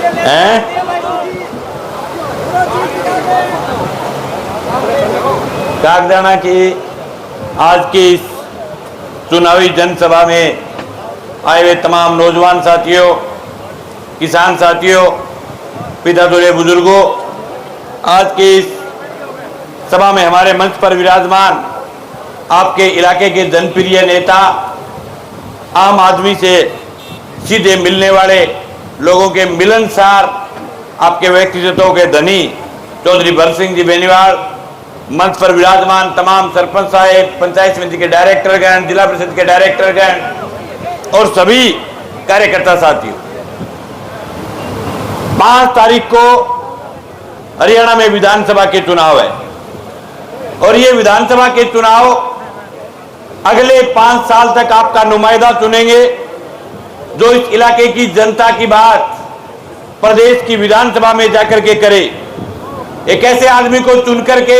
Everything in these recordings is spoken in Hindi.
हैं? कागदाना की आज की इस चुनावी जनसभा में आए हुए तमाम नौजवान साथियों, किसान साथियों, पिता तुल्य बुजुर्गों, आज की इस सभा में हमारे मंच पर विराजमान आपके इलाके के जनप्रिय नेता, आम आदमी से सीधे मिलने वाले लोगों के मिलनसार, आपके व्यक्तित्वों के धनी चौधरी भरत सिंह जी बेनीवाल, मंच पर विराजमान तमाम सरपंच साहेब, पंचायत समिति के डायरेक्टरगण, जिला परिषद के डायरेक्टरगण और सभी कार्यकर्ता साथियों, 5 तारीख को हरियाणा में विधानसभा के चुनाव है और ये विधानसभा के चुनाव अगले 5 साल तक आपका नुमाइंदा चुनेंगे, जो इस इलाके की जनता की बात प्रदेश की विधानसभा में जाकर के करे। एक ऐसे आदमी को चुन करके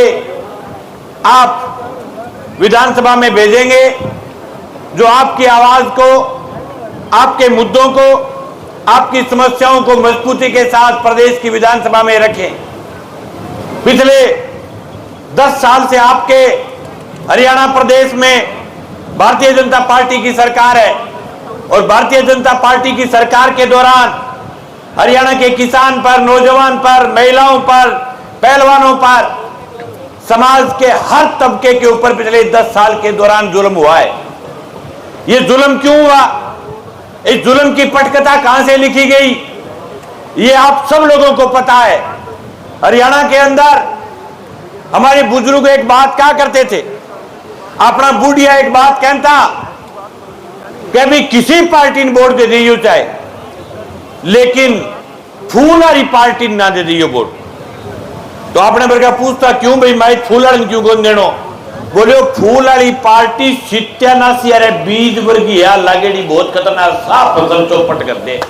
आप विधानसभा में भेजेंगे जो आपकी आवाज को, आपके मुद्दों को, आपकी समस्याओं को मजबूती के साथ प्रदेश की विधानसभा में रखें। पिछले 10 साल से आपके हरियाणा प्रदेश में भारतीय जनता पार्टी की सरकार है और भारतीय जनता पार्टी की सरकार के दौरान हरियाणा के किसान पर, नौजवान पर, महिलाओं पर, पहलवानों पर, समाज के हर तबके के ऊपर पिछले 10 साल के दौरान जुल्म हुआ है। ये जुल्म क्यों हुआ? इस जुल्म की पटकथा कहां से लिखी गई, ये आप सब लोगों को पता है। हरियाणा के अंदर हमारे बुजुर्ग एक बात कहा करते थे, अपना बुढ़िया एक बात कहता कि अभी किसी पार्टी ने वोट दे दी चाहे, लेकिन फूल वाली पार्टी ना दे दी वोट। तो आपने मेरे को पूछता क्यों भाई मैं फूल वाली क्यों कौन देनो? बोले फूल वाली पार्टी सत्यानाशी अरे बीज वर्गी है, लागेड़ी बहुत खतरनाक, साफ फसल चौपट कर दे।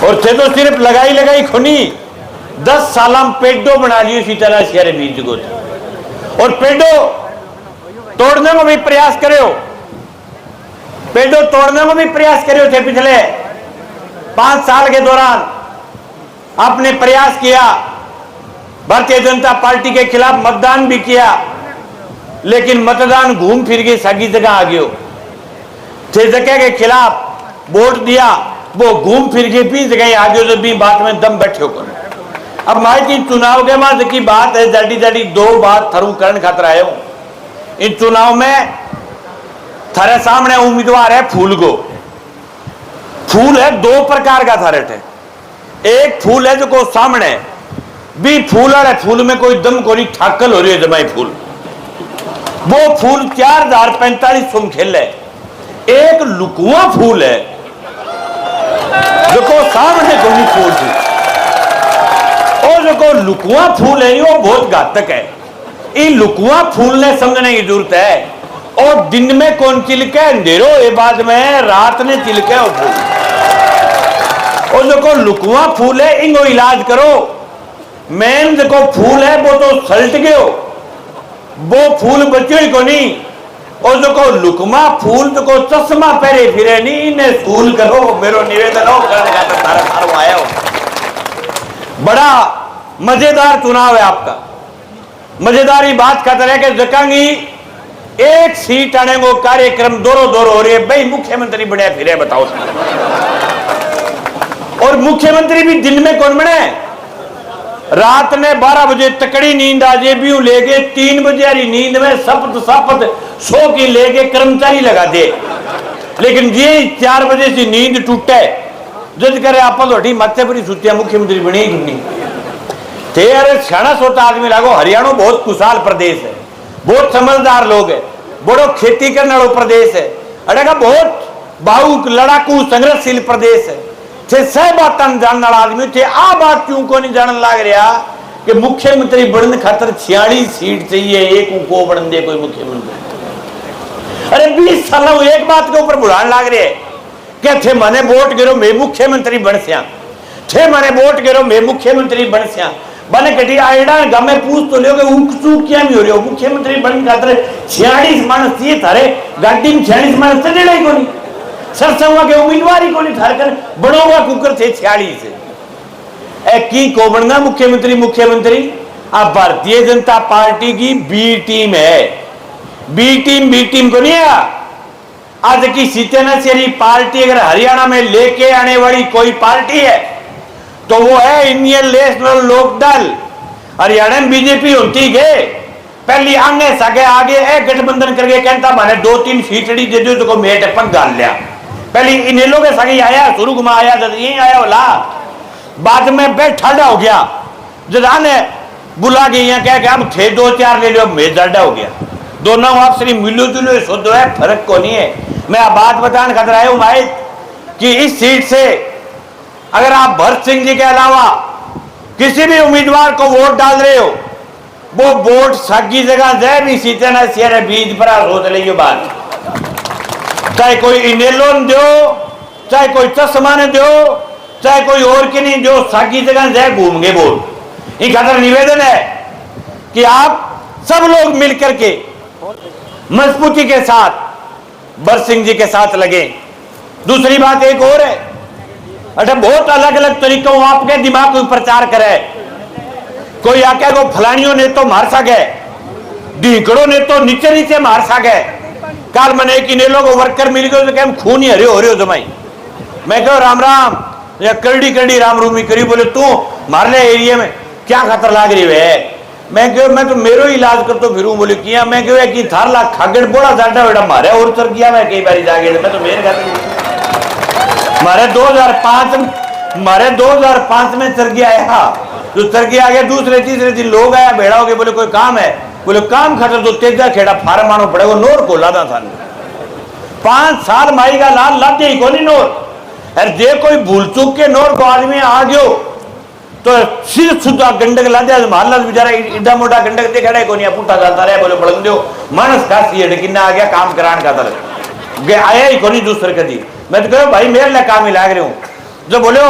और थे तो सिर्फ लगाई खुनी 10 साल पेडो बना लियो सत्यानाशी अरे बीज को, और पेडो तोड़ने में भी प्रयास करे हो, पेडो तोड़ने में भी प्रयास करे थे। पिछले 5 साल के दौरान आपने प्रयास किया, भारतीय जनता पार्टी के खिलाफ मतदान भी किया, लेकिन मतदान घूम फिर के सगी जगह आ गयो। थे जगह के खिलाफ वोट दिया, वो घूम फिर के भी जगह आ गयो, जो भी बात में दम बैठे हो। अब माइकी चुनाव के बाद की बात है, जल्दी 2 बात थरू करण खातर आए हूं। इन चुनाव में थारे सामने उम्मीदवार है फूलगो। फूल है 2 प्रकार का थारे थे। एक फूल है जो को सामने भी फूल है, फूल में कोई दम कोई ठाकल हो रही है जमाई फूल, वो फूल 4045 खेल है। एक लुकुआ फूल है जो को सामने कोई फूल थी, और जो को लुकुआ फूल है वो बहुत घातक है। इन लुकुआ फूल ने समझने की जरूरत है, और दिन में कौन चिलके अंधेरो ये बाद में रात ने चिलके वो फूल, और जो को लुकुआ फूल है इनको इलाज करो। मेन जो को फूल है वो तो सल्ट गयो, वो फूल बच्चों ही को नहीं, और जो को लुकमा फूल जो को चश्मा पहरे फिरे नहीं, इन्हें स्कूल करो। मेरो निवेदन हो तारा आया हो। बड़ा मजेदार चुनाव है आपका। मजेदारी बात खतर है कि जकांगी एक सीट आने को कार्यक्रम दोरो हो रही है, भाई मुख्यमंत्री बने फिरे बताओ। और मुख्यमंत्री भी दिन में कौन बने? रात ने 12 बजे तकड़ी नींद आ जाए भी ले गए, 3 बजे वाली नींद में सपत 100 की ले गए कर्मचारी लगा दे। लेकिन ये 4 बजे से नींद टूटे जज करे आप माथे पर सुतिया मुख्यमंत्री बने कि नहीं थे। अरे सियाणा सोता आदमी लागो। हरियाणा बहुत खुशहाल प्रदेश है, बहुत समझदार लोग है, बड़ो खेती करने वाला प्रदेश है, अरे का बहुत भावुक लड़ाकू संघर्षशील प्रदेश है। थे सह बात जानने वाला आदमी थे। आ बात क्यों को नहीं जानने लग रहा कि मुख्यमंत्री बनने खातर 46 सीट चाहिए, एक को बन दे कोई मुख्यमंत्री। अरे 20 साल एक बात के ऊपर बुलाने लग रहे क्या थे मैंने वोट गिरो मैं मुख्यमंत्री बन सिया, थे मैंने वोट गिरो मैं मुख्यमंत्री बन सिया। बने कटी आइडा गमे पूछ तो लियो ऊँचू क्या नहीं हो रही हो मुख्यमंत्री बन खातर 46 मानस ये थारे गाड़ी में 46 मानस चढ़े को नहीं सरसंवा के उम्मीदवार ही को नहीं थार कर बड़ोगा कुकर थे 46 है। की को बनना मुख्यमंत्री अब भारतीय जनता पार्टी की बी टीम है। बी टीम को नहीं है। आज की सीटें पार्टी अगर हरियाणा में लेके आने वाली कोई पार्टी है तो वो है इंडियन नेशनल लोकदल। हरियाणा में बीजेपी होती गए पहली आगे सगे आगे एक गठबंधन करके कहता मैंने 2-3 सीटड़ी दे दो तो मेट पग गाल लिया। पहले इन लोग सगे आया शुरू घुमा आया जब यही आया बोला बाद में बैठ ठाडा हो गया जदा ने बुला के यहाँ कह के अब थे 2-4 ले लो मेज डाडा हो गया। दोनों आपसे मिलो जुलो शुद्ध है फर्क को नहीं है। मैं आप बात बताने खतरा हूं भाई कि इस सीट से अगर आप भरत सिंह जी के अलावा किसी भी उम्मीदवार को वोट डाल रहे हो वो वोट सगी जगह जय भी सीटे ना शेर बीज पर सोच लीजिए बात। चाहे कोई इनेलोन दो चाहे कोई चश्मा ने दो चाहे कोई और की नहीं जो साकी जगह जय घूम गए वोट। एक खातर निवेदन है कि आप सब लोग मिलकर के मजबूती के साथ भरत सिंह जी के साथ लगे। दूसरी बात एक और है अच्छा बहुत अलग अलग तरीकों आपके दिमाग को प्रचार करे। कोई आके को फलानियों ने तो मार सके ढीकड़ों ने तो नीचे नीचे मार सके। काल मैंने कि ने लोग वर्कर मिल गए तो क्या खून ही हरियो हरियो जमाई। मैं कहो राम राम या करड़ी करड़ी राम रूमी करी बोले तू मार ले एरिया में क्या खतर लाग रही है। मैं कहो मैं तो मेरो इलाज कर तो फिरूं बोले किया। मैं कहो कि थार लाख खागड़ बोला जाटा बेटा मारे और चर किया मैं कई बारी जाके मैं तो मेरे घर मारे 2005 में चर गया आया तो चर गया आ गया दूसरे तीसरे दिन लोग आया भेड़ा हो गए बोले कोई काम है बोले काम खतर तो तेजा खेड़ा फार्म आनो पड़ेगा नोर को लादा था 5 साल माई का लाल लादे ही को नहीं नोर अरे जे कोई भूल चूक के नोर को आदमी आ गयो तो सिर सुधा गंडक ला दिया मारला बेचारा इड्डा मोटा गंडक देखा को नहीं पुटा जाता रहा बोले बड़ंग दो मानस का सी किन्ना आ गया काम कराने का तरह आया ही को नहीं दूसरे कदी। मैं तो कहो भाई मेरे लिए काम ही लाग रहे हूँ जो बोलो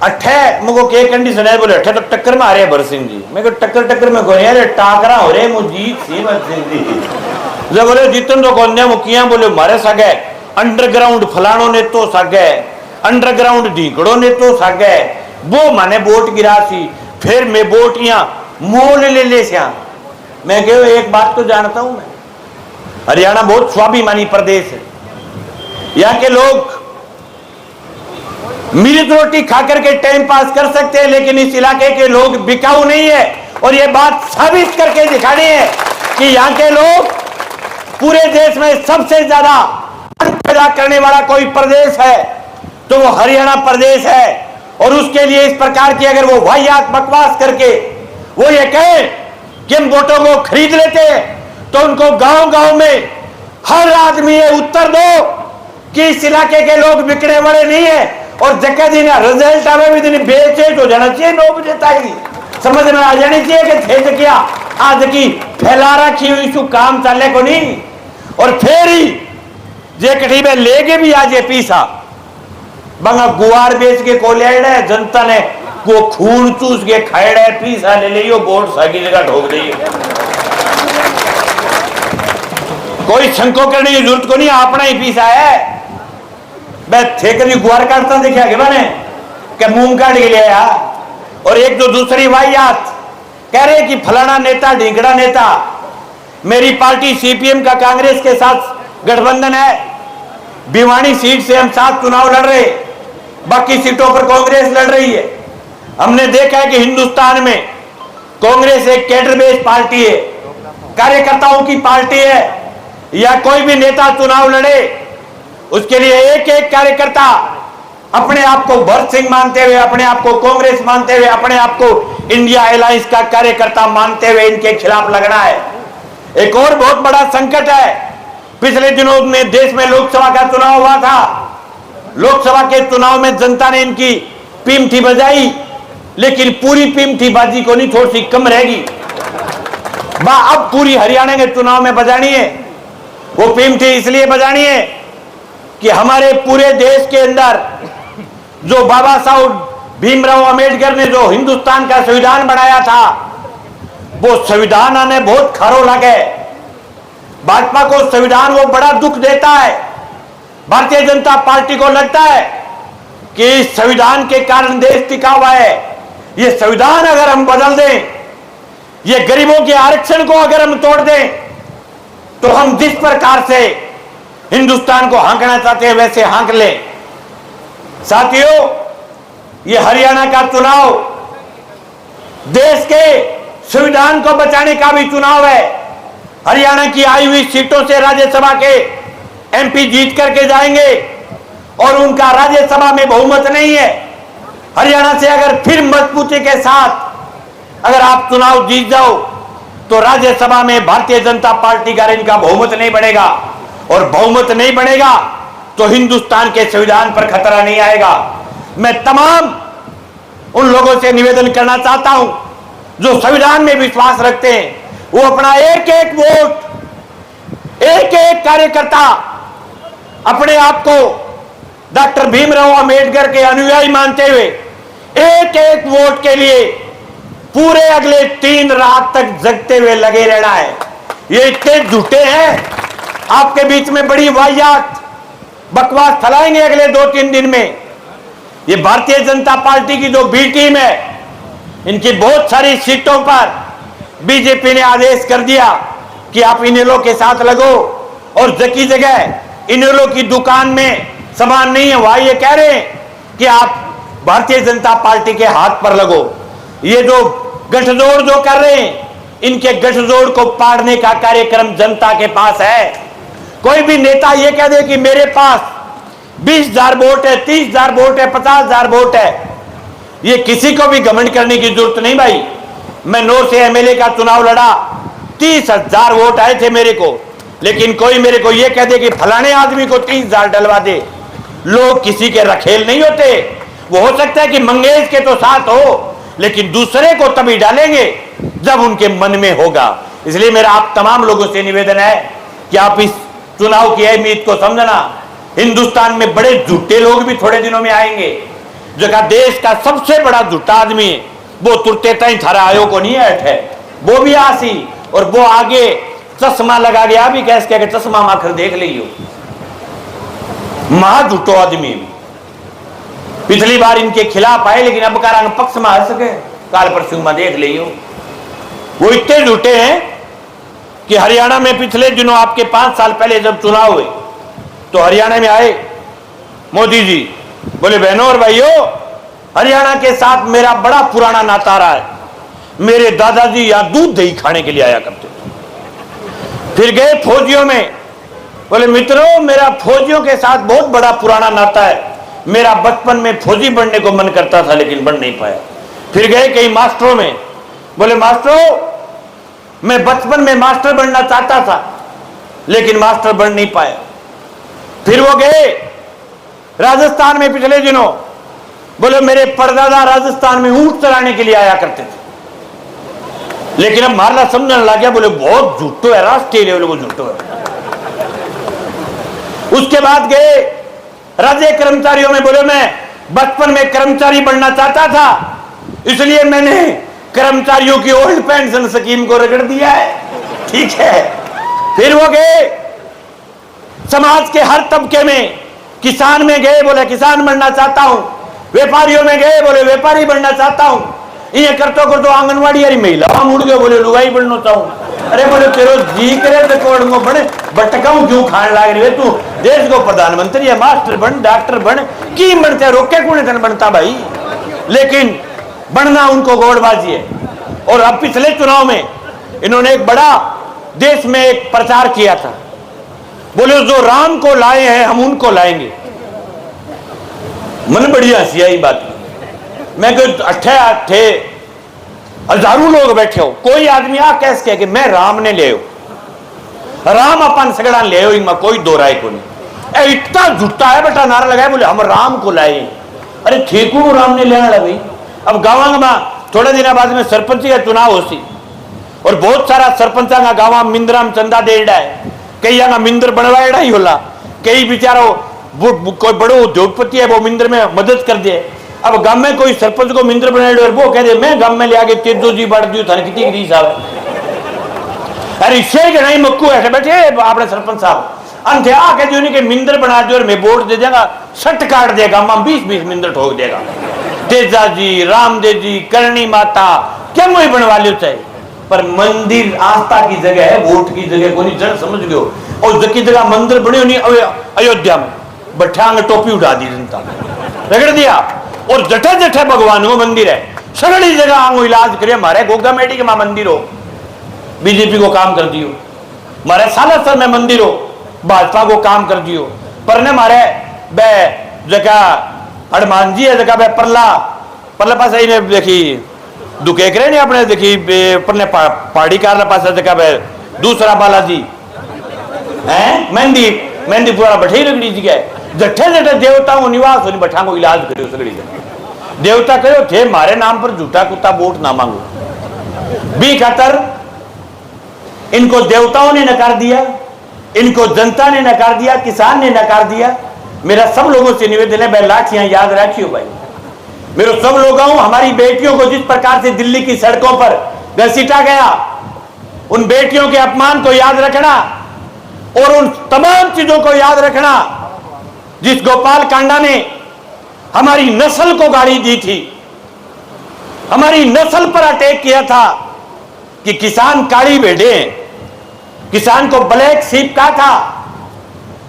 अट्ठे मुझको के कंडीशन है बोले अट्ठे तो टक्कर में आ रहे हैं भरत सिंह जी। मैं टक्कर में कोई यार टाकरा हो रहे मुजीत सी भरत सिंह जी जो बोले जीतन तो कौन मुखिया बोले मारे सगे अंडरग्राउंड फलानों ने तो सगे अंडरग्राउंड ढीकड़ों ने तो सगे वो माने वोट गिरा सी फिर मैं वोट यहाँ मोल ले श्या। मैं कहो एक बात तो जानता हूं मैं हरियाणा बहुत स्वाभिमानी प्रदेश है। यहाँ के लोग मिर्च रोटी खाकर के टाइम पास कर सकते हैं लेकिन इस इलाके के लोग बिकाऊ नहीं है। और ये बात साबित करके दिखानी है कि यहाँ के लोग पूरे देश में सबसे ज्यादा पैदा करने वाला कोई प्रदेश है तो वो हरियाणा प्रदेश है। और उसके लिए इस प्रकार की अगर वो वाहियात बकवास करके वो ये कहे कि हम वोटों को खरीद लेते हैं तो उनको गांव गांव में हर आदमी ये उत्तर दो कि इस इलाके के लोग बिकने वाले नहीं है। और जगह दिन रिजल्ट आवे भी दिन बेचे तो जाना चाहिए 9 बजे तक समझ में आ जानी चाहिए कि थे क्या आज की फैला रखी हुई सु काम चले को नहीं। और फिर ही जे कठी में लेके भी आज ये पीसा बंगा गुआर बेच के को ले जनता ने वो खून चूस के खाएड़ा पीसा ले लियो वोट सागी जगह ठोक दिए। कोई शंको करने की जरूरत को नहीं अपना ही पीसा है। मैं थे कभी गुआर काटता देखा के मैंने क्या मूंग काट के लिया और एक तो दूसरी वाहियात कह रहे कि फलाना नेता ढींगड़ा नेता मेरी पार्टी सीपीएम का कांग्रेस के साथ गठबंधन है। भिवानी सीट से हम 7 चुनाव लड़ रहे बाकी सीटों पर कांग्रेस लड़ रही है। हमने देखा है कि हिंदुस्तान में कांग्रेस एक कैडर बेस्ड पार्टी है कार्यकर्ताओं की पार्टी है। या कोई भी नेता चुनाव लड़े उसके लिए एक एक कार्यकर्ता अपने आप को भरत सिंह मानते हुए अपने आप को कांग्रेस मानते हुए अपने आप को इंडिया अलायंस का कार्यकर्ता मानते हुए इनके खिलाफ लगना है। एक और बहुत बड़ा संकट है पिछले दिनों में देश में लोकसभा का चुनाव हुआ था। लोकसभा के चुनाव में जनता ने इनकी पीमठी बजाई लेकिन पूरी पीमठी बाजी को नहीं थोड़ी सी कम रहेगी अब पूरी हरियाणा के चुनाव में बजानी है। वो पीमठी इसलिए बजानी है कि हमारे पूरे देश के अंदर जो बाबा साहब भीमराव अंबेडकर ने जो हिंदुस्तान का संविधान बनाया था वो संविधान आने बहुत खरो लगे। भाजपा को संविधान वो बड़ा दुख देता है। भारतीय जनता पार्टी को लगता है कि इस संविधान के कारण देश टिका हुआ है। ये संविधान अगर हम बदल दें, ये गरीबों के आरक्षण को अगर हम तोड़ दें, तो हम जिस प्रकार से हिंदुस्तान को हाँकना चाहते हैं वैसे हाँक लें। साथियों, ये हरियाणा का चुनाव देश के संविधान को बचाने का भी चुनाव है। हरियाणा की आई हुई सीटों से राज्यसभा के एमपी जीत करके जाएंगे और उनका राज्यसभा में बहुमत नहीं है। हरियाणा से अगर फिर मजबूती के साथ अगर आप चुनाव जीत जाओ तो राज्यसभा में भारतीय जनता पार्टी का इनका बहुमत नहीं बढ़ेगा, और बहुमत नहीं बढ़ेगा तो हिंदुस्तान के संविधान पर खतरा नहीं आएगा। मैं तमाम उन लोगों से निवेदन करना चाहता हूं जो संविधान में विश्वास रखते हैं, वो अपना एक एक वोट, एक एक कार्यकर्ता अपने आप को डॉक्टर भीमराव अंबेडकर के अनुयायी मानते हुए एक एक वोट के लिए पूरे अगले 3 रात तक जगते हुए लगे रहना है। ये इतने झूठे हैं, आपके बीच में बड़ी वाहियात बकवास फैलाएंगे अगले 2-3 दिन में। ये भारतीय जनता पार्टी की जो बी टीम है, इनकी बहुत सारी सीटों पर बीजेपी ने आदेश कर दिया कि आप इनेलो के साथ लगो, और जगह जगह इनेलो की दुकान में सामान नहीं है, वहां ये कह रहे हैं कि आप भारतीय जनता पार्टी के हाथ पर लगो। ये जो गठजोड़ जो कर रहे हैं, इनके गठजोड़ को पाड़ने का कार्यक्रम जनता के पास है। कोई भी नेता ये कह दे कि मेरे पास 20,000 वोट है, 30,000 वोट है, 50,000 वोट है, ये किसी को भी घमंड करने की जरूरत नहीं भाई। मैं 9 से एमएलए का चुनाव लड़ा, 30,000 वोट आए थे मेरे को, लेकिन कोई मेरे को ये कह दे कि फलाने आदमी को 30,000 डलवा दे। लोग किसी के रखेल नहीं होते। वो हो सकता है कि मंगेश के तो साथ हो, लेकिन दूसरे को तभी डालेंगे जब उनके मन में होगा। इसलिए मेरा आप तमाम लोगों से निवेदन है कि आप इस चुनाव की अहमियत को समझना। हिंदुस्तान में बड़े झूठे लोग भी थोड़े दिनों में आएंगे। जो का देश का सबसे बड़ा झूठा आदमी है, वो तुरते तय थारा आयोग को नहीं है, वो भी आसी, और वो आगे चश्मा लगा गया भी कैसे कह के चश्मा माखर देख लियो, महा झूठो आदमी। पिछली बार इनके खिलाफ आए, लेकिन अब का रंग पक्ष में आ सके, काल परसों में देख लियो। वो इतने झूठे हैं कि हरियाणा में पिछले दिनों आपके 5 साल पहले जब चुनाव हुए तो हरियाणा में आए मोदी जी, बोले बहनों और भाइयों, हरियाणा के साथ मेरा बड़ा पुराना नाता रहा है। मेरे दादाजी यहां दूध दही खाने के लिए आया करते थे। फिर गए फौजियों में, बोले मित्रों, मेरा फौजियों के साथ बहुत बड़ा पुराना नाता है। मेरा बचपन में फौजी बनने को मन करता था, लेकिन बन नहीं पाया। फिर गए कई मास्टरों में, बोले मास्टरों, मैं बचपन में मास्टर बनना चाहता था, लेकिन मास्टर बन नहीं पाया। फिर वो गए राजस्थान में पिछले दिनों, बोले मेरे परदादा राजस्थान में ऊंट चलाने के लिए आया करते थे, लेकिन अब मारना समझने लग गया, बोले बहुत झूठो है, राष्ट्रीय लेवल को झूठो है। उसके बाद गए राज्य कर्मचारियों में, बोले मैं बचपन में कर्मचारी बनना चाहता था, इसलिए मैंने कर्मचारियों की ओल्ड पेंशन स्कीम को रगड़ दिया है। ठीक है। फिर वो गए समाज के हर तबके में, किसान में गए, बोले किसान बनना चाहता हूं। व्यापारियों में गए, बोले व्यापारी बनना चाहता हूं। ये करतो आंगनवाड़ी यारी महिला मुड़ गए, बोले लुगाई बनना चाहूं। अरे बोले तेरो जी करे तो बने बटकाऊ क्यों खान लाग रही है तू? देश को प्रधानमंत्री है, मास्टर बन, डॉक्टर बन, की बनते रोके कौन धन बनता भाई? लेकिन बनना उनको गौड़बाजी है। और अब पिछले चुनाव में इन्होंने एक बड़ा देश में एक प्रचार किया था, बोले जो राम को लाए हैं हम उनको लाएंगे। मन बड़ी हंसी आई बात। मैं अट्ठे हजारों लोग बैठे हो, कोई आदमी आ कैसे कह कि मैं राम ने ले राम अपन सगड़ा ले इनमें कोई दो राय को नहीं। इतना झूठा है बेटा, नारा लगाए, बोले हम राम को लाए। अरे ठेकू राम ने लेना लगा भाई। अब गाँव में थोड़े दिन बाद में सरपंच का चुनाव होसी, और बहुत सारा सरपंचा का गाँव मिंदरा में चंदा देड़ा है, कई का मिंदर बनवाएड़ा ही होला, कई बेचारो कोई बड़ो उद्योगपति है वो मिंदर में मदद कर दे। अब गांव में कोई सरपंच को मिंदर बनाए, वो कह दे मैं गांव में ले आके तेजो जी बांट दियो, थाने कितनी रीस आवे। अरे इससे के नहीं मक्कू ऐसे बैठे अपने सरपंच साहब अंत आके जो के मिंदर बना दो और मैं वोट दे देगा, सट काट देगा, 20-20 मिंदर ठोक देगा। बड़देजा जी, रामदेव जी, करणी माता क्या मुझे बनवा लियो चाहिए, पर मंदिर आस्था की जगह है, वोट की जगह को नहीं। जन समझ गयो। और जकी जगह मंदिर बने नहीं अयोध्या में बैठा टोपी उठा दी, जनता रगड़ दिया। और जठे जठे भगवान को मंदिर है, सगड़ी जगह आंगो इलाज करे। हमारे गोगा मेडी के मां मंदिर हो, बीजेपी को काम कर दियो। हमारे सालासर में मंदिर हो, भाजपा को काम कर दियो। पर ने मारे बे जगह हनुमान जी है, जगह बे परला पास ही ने देखी दुखे करे नहीं अपने देखी परने पहाड़ी कार पास जगह बे दूसरा बालाजी है मेहंदी पूरा बैठे लगड़ी जगह। जठे जठे देवताओं को निवास हो बैठा को इलाज करो सगड़ी जगह। देवता कहो थे मारे नाम पर झूठा कुत्ता वोट ना मांगो। बी खातर इनको देवताओं ने नकार दिया, इनको जनता ने नकार दिया, किसान ने नकार दिया। मेरा सब लोगों से निवेदन है, भाई लाठियां याद रखियो भाई। मेरे सब लोगों, हमारी बेटियों को जिस प्रकार से दिल्ली की सड़कों पर घसीटा गया, उन बेटियों के अपमान को याद रखना और उन तमाम चीजों को याद रखना जिस गोपाल कांडा ने हमारी नस्ल को गाली दी थी, हमारी नस्ल पर अटैक किया था कि किसान काली भेड़े, किसान को ब्लैक शीप कहा था।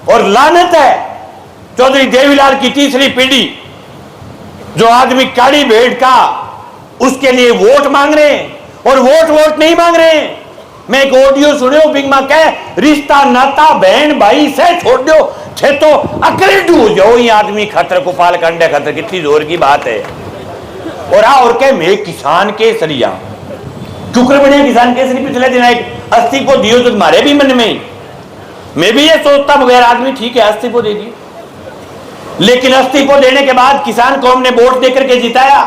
और लानत है चौधरी देवीलाल की तीसरी पीढ़ी जो आदमी काली भेड़ का उसके लिए वोट मांग रहे हैं और वोट नहीं मांग रहे हैं। मैं एक ऑडियो सुनियो बिगमा कह रिश्ता नाता बहन भाई से छोड़ दो थे तो अकरेडू हो जाओ। ये आदमी खतर गोपाल कांडा खतर, कितनी जोर की बात है। और कह मैं किसान केसरिया शुक्र बने किसान केसरी। पिछले दिन एक अस्तीफो दियो तो तुम्हारे भी मन में, मैं भी ये सोचता बगैर आदमी ठीक है अस्तीफो दे दिए, लेकिन अस्तीफो देने के बाद किसान कौम ने वोट देकर के जिताया,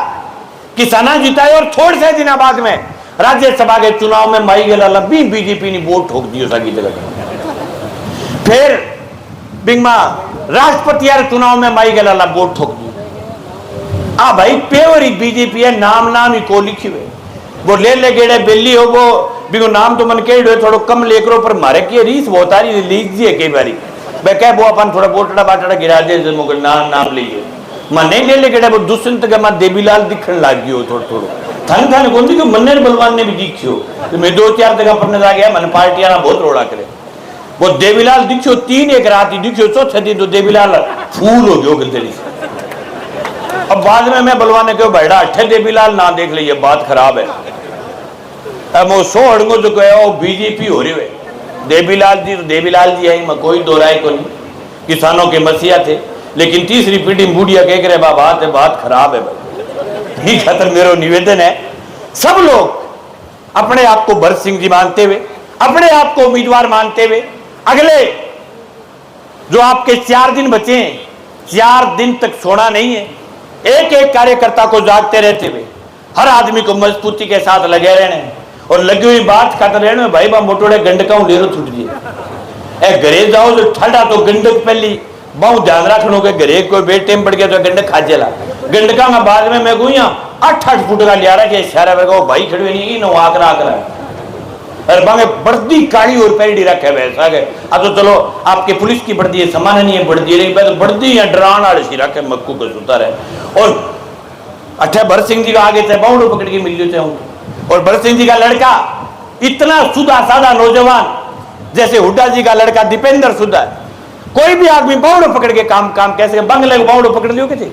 किसाना जिताए। और थोड़े से दिन बाद में राज्यसभा के चुनाव में माई गला लंबी बीजेपी ने वोट ठोक दियो सागी जगह। फिर बिंगमा राष्ट्रपति यार चुनाव में माई गला वोट ठोक दियो। आ भाई पेवर बीजेपी है, नाम ही को लिखी हुए वो ले गेड़े बेली हो वो बिगो नाम तो मन के थोड़ा कम ले करो, पर मारे की रीस बहुत आ रही लीजिए कई बारी मैं कह वो अपन थोड़ा बोटड़ा बाटड़ा गिरा दे नाम लीजिए मैं नहीं ले गेड़े वो दुष्यंत के मां देवीलाल दिखने लग गयो थोड़ा थन कौन थी मन्ने बलवान ने भी दिखियो तो मैं 2-4 जगह पढ़ने जा गया मन पार्टियां बहुत रोड़ा करे वो देवीलाल दिखियो 3 एक रात ही दिखियो चौथे दिन तो देवीलाल फूल हो गयो गलती से। अब बाद में मैं बलवान ने कहो बैठा अठे देवीलाल ना देख लीजिए बात खराब है। अब वो 100 अड़गो जो कहो बीजेपी हो रही है देवीलाल जी है मैं कोई दो राय को नहीं, किसानों के मसीहा थे, लेकिन तीसरी पीढ़ी बूढ़िया कह रहे बात खराब है भाई। खतर मेरा निवेदन है सब लोग अपने आप को भरत सिंह जी मानते हुए, अपने आप को उम्मीदवार मानते हुए अगले जो आपके 4 दिन बचे हैं 4 दिन तक सोना नहीं है, एक एक कार्यकर्ता को जागते रहते हुए हर आदमी को मजबूती के साथ लगे रहने और लगी हुई बात खाते रहने भाई बा मोटोड़े गंडका लेरो छूट दिए ए घरे जाओ जो ठंडा तो गंडक पहली बहुत ध्यान रखनो के घरे कोई बेट टाइम पड़ गया तो गंडक खा जेला गंडका में बाद में मैं गुइया 8-8 फुट का लिया रहा सारा वर्ग भाई खड़े नहीं नो आकरा अरे बांगे बढ़ती काली और पैडी रखे वैसा के अब तो चलो आपके पुलिस की बढ़ती है समान नहीं है बढ़ती रही तो बढ़ती या डरान आड़ सी रखे मक्कू का सुता रहे। और अच्छा भरत सिंह जी का आगे थे बाउंड पकड़ के मिल जाते हूँ और भरत सिंह जी का लड़का इतना सुधा साधा नौजवान जैसे हुड्डा जी का लड़का दीपेंद्र सुधा, कोई भी आदमी बाउंड पकड़ के काम कैसे बंगले को बाउंड पकड़ लियो के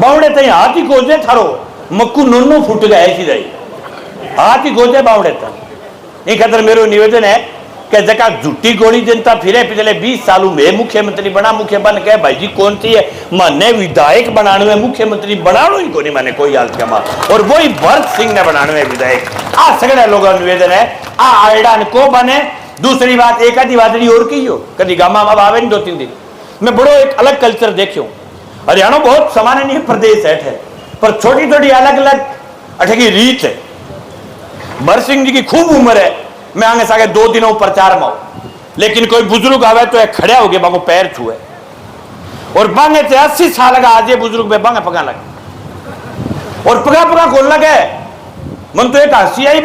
बाउंडे तई हाथ ही खोजे थारो मक्कू नोनो फुट गया ऐसी जाई हाथ ही खोजे बाउंडे तक। ये खतर मेरो निवेदन है कि जगह झूठी गोली जनता फिरे पिछले 20 सालों में मुख्यमंत्री बना मुख्य बन के भाई जी कौन सी है माने विधायक बनाने में मुख्यमंत्री बनानो ही को नहीं माने कोई हालत का मार और वही भरत सिंह ने बनाने में विधायक आ सगड़े लोगों निवेदन है आ आयडान को बने। दूसरी बात एक आधी वादड़ी और की हो कभी गामा में आवे 2-3 दिन मैं बड़ो एक अलग कल्चर देखियो। हरियाणा बहुत समान नहीं प्रदेश है पर छोटी छोटी अलग अलग अठे की रीत है। भरत सिंह जी की खूब उम्र है, मैं आगे सागे 2 दिनों प्रचार में लेकिन कोई बुजुर्ग आवे तो एक खड़े हो गए बांगो पैर छुए और बांगे से 80 साल का आज ये बुजुर्ग में बांगे पका लगे और पका खोल लगे मन तो एक हंसी आई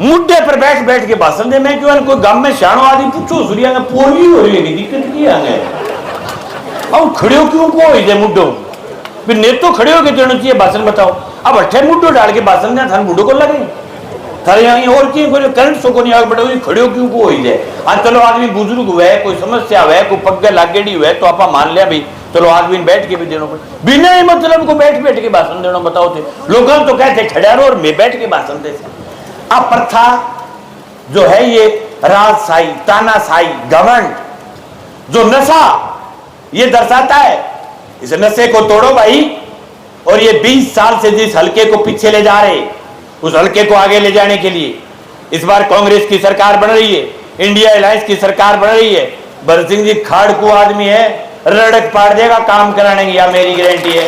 मुद्दे पर बैठ के भाषण दे मैं क्यों कोई गांव में शानो आदि पूछो सूर्या में पोरगी हो रही है दिक्कत की है अब खड़े क्यों को मुद्दों भी नेतो खड़े होके देना चाहिए भाषण बताओ। अब अट्ठे मुड्डो डाल के भाषण दें थाने मुड्डो को लगे थारे यहाँ और की कोई करंट सो को नहीं आगे बढ़े खड़े क्यों को हो जाए। आज चलो आदमी बुजुर्ग हुआ है, कोई समस्या हुआ है, कोई पग्गे लागेड़ी हुआ है तो आप मान लिया भाई चलो आदमी बैठ के भी देना पड़े। बिना ही मतलब को बैठ बैठ के भाषण देना बताओ थे लोग तो कहते खड़ा रहो और मैं बैठ के भाषण दे। अब प्रथा जो है ये राजशाही तानाशाही घमंड जो नशा ये दर्शाता है, इस नशे को तोड़ो भाई। और ये 20 साल से जिस हल्के को पीछे ले जा रहे उस हल्के को आगे ले जाने के लिए इस बार कांग्रेस की सरकार बन रही है, इंडिया अलायंस की सरकार बन रही है। भरत सिंह जी खाड़कू आदमी है, रड़क पाड़ देगा काम कराने की, या मेरी गारंटी है।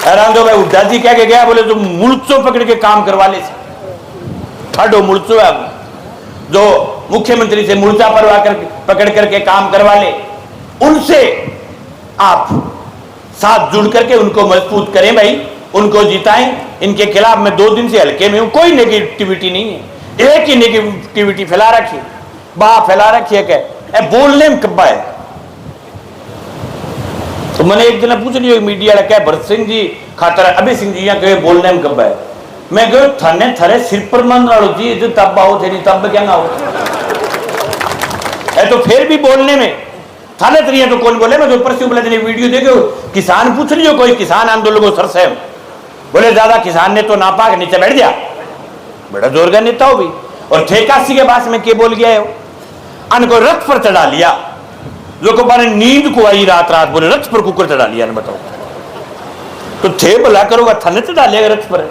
हैरान तो भाई हुड्डा जी कह के गया बोले तो मुल्चो पकड़ के काम करवा ले, ठाडो मुल्चो है जो मुख्यमंत्री से मुर्चा परवा कर पकड़ करके काम करवा ले, उनसे आप साथ जुड़ करके उनको मजबूत करें भाई, उनको जिताएं। इनके खिलाफ मैं 2 दिन से हल्के में हूं, कोई नेगेटिविटी नहीं है, एक ही नेगेटिविटी फैला रखी फैला रखी है। क्या बोलने में कब्बा है। तो मैंने एक दिन पूछ लिया मीडिया क्या भरत सिंह जी खातर अभी सिंह जी यहाँ बोलने में कब्बा है। मैं कहो थाने थारे सिर पर मन रहा जी जो तब आओ थे नहीं तब क्या हो है। तो फिर भी बोलने में थाने तरिया तो कौन बोले। मैं जो परसों बोले थे वीडियो देखो किसान पूछ लियो कोई किसान आंदोलन को सर से बोले ज्यादा किसान ने तो नापा के नीचे बैठ गया, बड़ा जोर का नेता हो भी। और ठेकासी के पास में के बोल गया है अन को रथ पर चढ़ा लिया जो को बारे नींद को आई रात रात बोले रथ पर कुकर चढ़ा लिया। बताओ तो थे भला करोगा थाने चढ़ा लिया रथ पर।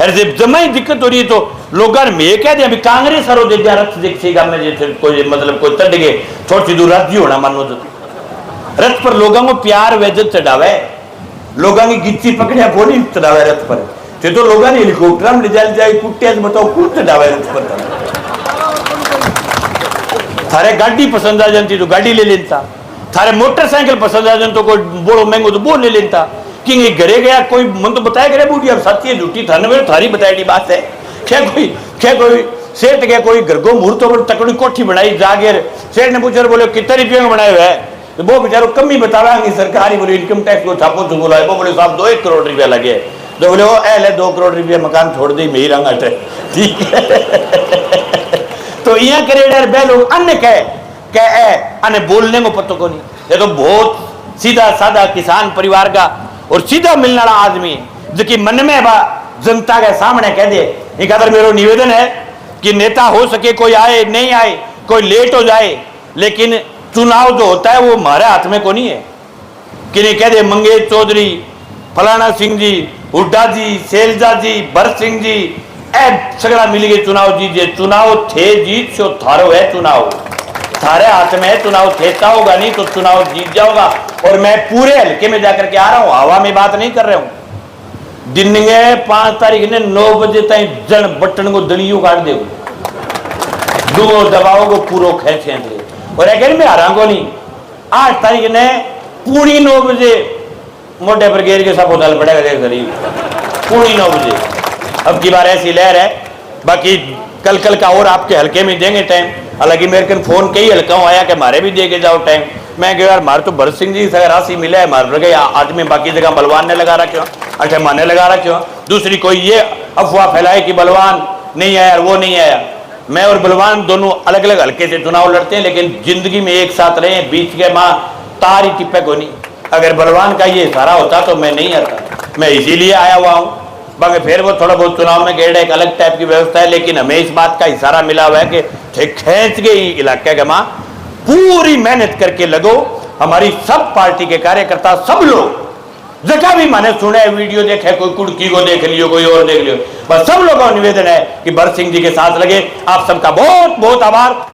अरे जब जमा ही दिक्कत हो रही है तो लोग मैं कह दिया कांग्रेस सरो दे दिया रथ देखिएगा मैं कोई मतलब कोई चढ़ गए थोड़ी सी दूर रथ जी होना मानो तो रथ पर लोगों को प्यार वेजत चढ़ावे, लोगों की गिच्ची पकड़िया को नहीं चढ़ावे रथ पर। तो लोगों ने हेलीकॉप्टर में ले जाए कुट्टे बताओ कौन चढ़ावे रथ पर। थारे गाड़ी पसंद आ जाती तो गाड़ी ले लेता, थारे मोटरसाइकिल पसंद आ जाती तो कोई बोलो महंगो तो वो ले लेता। कि घरे गया कोई मन तो बताया करे बूढ़ी अब सत्य है झूठी थाने में थारी बताई बात है। क्या कोई सेठ गया कोई घर को मुहूर्तों पर तकड़ी कोठी बनाई जागेर सेठ ने पूछा बोले कितने रुपये में बनाए हुए है तो वो बेचारो कम ही बतावाएंगे सरकारी बोले इनकम टैक्स को छापो तो बोला वो बोले साहब 2-1 करोड़ रुपया लगे तो बोले वो एल है 2 करोड़ रुपया मकान छोड़ दी मेरी रंग हटे ठीक है। तो यहाँ करेडर बे लोग अन्य कह अन्य बोलने को पत्तों को नहीं। ये तो बहुत सीधा साधा किसान परिवार का और सीधा मिलने वाला आदमी है जो कि मन में जनता के सामने कह दे। एक अगर मेरा निवेदन है कि नेता हो सके कोई आए नहीं आए कोई लेट हो जाए लेकिन चुनाव जो होता है वो हमारे हाथ में को नहीं है कि नहीं कह दे मंगेश चौधरी फलाना सिंह जी हुड्डा जी शैलजा जी भरत सिंह जी सगड़ा मिल गए चुनाव जीजिए। चुनाव थे जीत सो थारो है चुनाव थारे हाथ में है चुनाव थेता होगा नहीं तो चुनाव जीत जाओगा। और मैं पूरे हल्के में जाकर के आ रहा हूं हवा में बात नहीं कर रहा हूं। दिन 5 तारीख ने 9 बजे तक जन बटन को दलियों काट दे दो दबाओ को पूरा खेचे और अगर मैं हरा को नहीं 8 तारीख ने पूरी 9 बजे मोटे पर गेर के सब उदल पड़ेगा देख गरीब पूरी 9 बजे। अब की बार ऐसी लहर है। बाकी कल का और आपके हल्के में देंगे टाइम। हालांकि मेरे को फोन कई हल्का आया कि हमारे भी दे के जाओ टाइम। मैं कह यार मारे तो भरत सिंह जी से राशि मिला है मार गए आदमी बाकी जगह बलवान ने लगा रखे हो अठे माने लगा रखे हो। दूसरी कोई ये अफवाह फैलाए कि बलवान नहीं आया वो नहीं आया। मैं और बलवान दोनों अलग अलग हल्के से चुनाव लड़ते हैं लेकिन जिंदगी में एक साथ रहे बीच के माँ तार ही टिप्पे को नहीं। अगर बलवान का ये इशारा होता तो मैं नहीं आता, मैं इसीलिए आया हुआ हूँ। बाकी फिर वो थोड़ा बहुत चुनाव में गेड़ एक अलग टाइप की व्यवस्था है लेकिन हमें इस बात का इशारा मिला हुआ है कि खींच के ही इलाके के माँ पूरी मेहनत करके लगो। हमारी सब पार्टी के कार्यकर्ता सब लोग जगह भी मैंने सुने वीडियो देखे कोई कुड़की को देख लियो कोई और देख लियो बस सब लोगों का निवेदन है कि भरत सिंह जी के साथ लगे। आप सबका बहुत बहुत आभार।